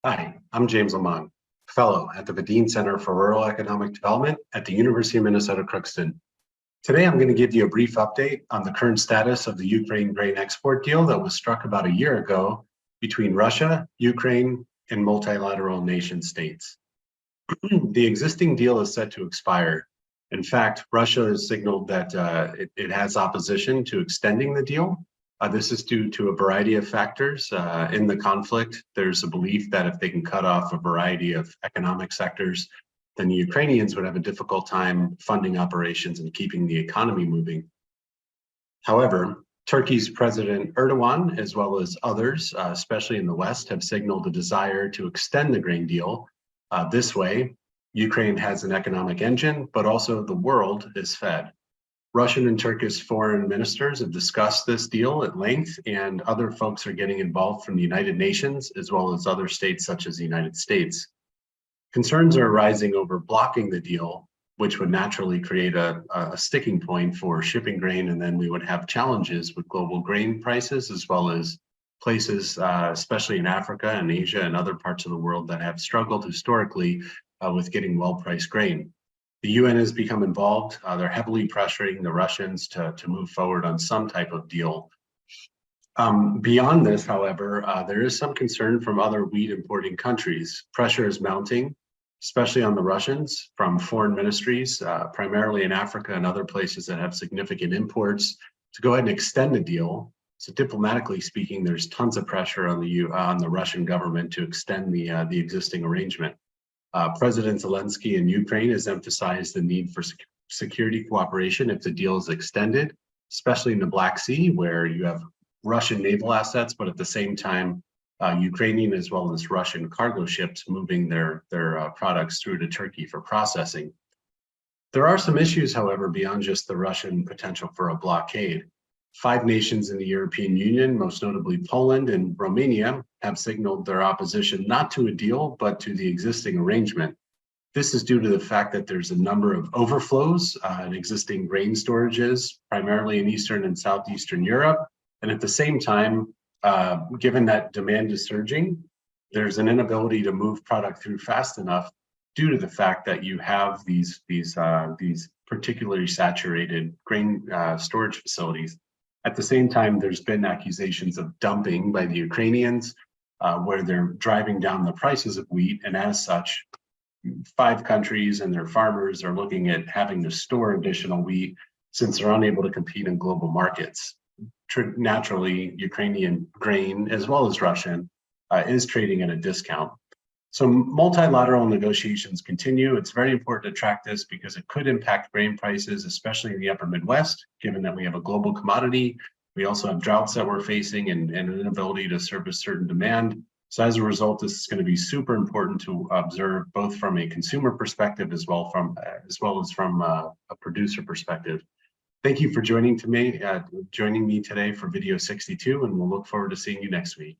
Hi, I'm James Lamont, Fellow at the Vadine Center for Rural Economic Development at the University of Minnesota Crookston. Today, I'm going to give you a brief update on the current status of the Ukraine grain export deal that was struck about a year ago between Russia, Ukraine, and multilateral nation states. The existing deal is set to expire. In fact, Russia has signaled that it has opposition to extending the deal. This is due to a variety of factors. In the conflict, there's a belief that if they can cut off a variety of economic sectors, then the Ukrainians would have a difficult time funding operations and keeping the economy moving. However, Turkey's President Erdogan, as well as others, especially in the West, have signaled a desire to extend the grain deal. This way, Ukraine has an economic engine, but also the world is fed. Russian and Turkish foreign ministers have discussed this deal at length, and other folks are getting involved from the United Nations, as well as other states such as the United States. Concerns are arising over blocking the deal, which would naturally create a sticking point for shipping grain, and then we would have challenges with global grain prices, as well as places, especially in Africa and Asia and other parts of the world that have struggled historically with getting well-priced grain. The UN has become involved. They're heavily pressuring the Russians to move forward on some type of deal. Beyond this, however, there is some concern from other wheat importing countries. Pressure is mounting, especially on the Russians from foreign ministries, primarily in Africa and other places that have significant imports, to go ahead and extend the deal. So diplomatically speaking, there's tons of pressure on the Russian government to extend the existing arrangement. President Zelensky in Ukraine has emphasized the need for security cooperation if the deal is extended, especially in the Black Sea, where you have Russian naval assets, but at the same time, Ukrainian as well as Russian cargo ships moving their products through to Turkey for processing. There are some issues, however, beyond just the Russian potential for a blockade. 5 nations in the European Union, most notably Poland and Romania, have signaled their opposition not to a deal, but to the existing arrangement. This is due to the fact that there's a number of overflows in existing grain storages, primarily in Eastern and Southeastern Europe. And at the same time, given that demand is surging, there's an inability to move product through fast enough due to the fact that you have these particularly saturated grain storage facilities. At the same time, there's been accusations of dumping by the Ukrainians, where they're driving down the prices of wheat. And as such, 5 countries and their farmers are looking at having to store additional wheat since they're unable to compete in global markets. Naturally, Ukrainian grain, as well as Russian, is trading at a discount. So multilateral negotiations continue. It's very important to track this because it could impact grain prices, especially in the upper Midwest, given that we have a global commodity. We also have droughts that we're facing and an inability to service certain demand. So as a result, this is going to be super important to observe, both from a consumer perspective as well as from a producer perspective. Thank you for joining me today for video 62, and we'll look forward to seeing you next week.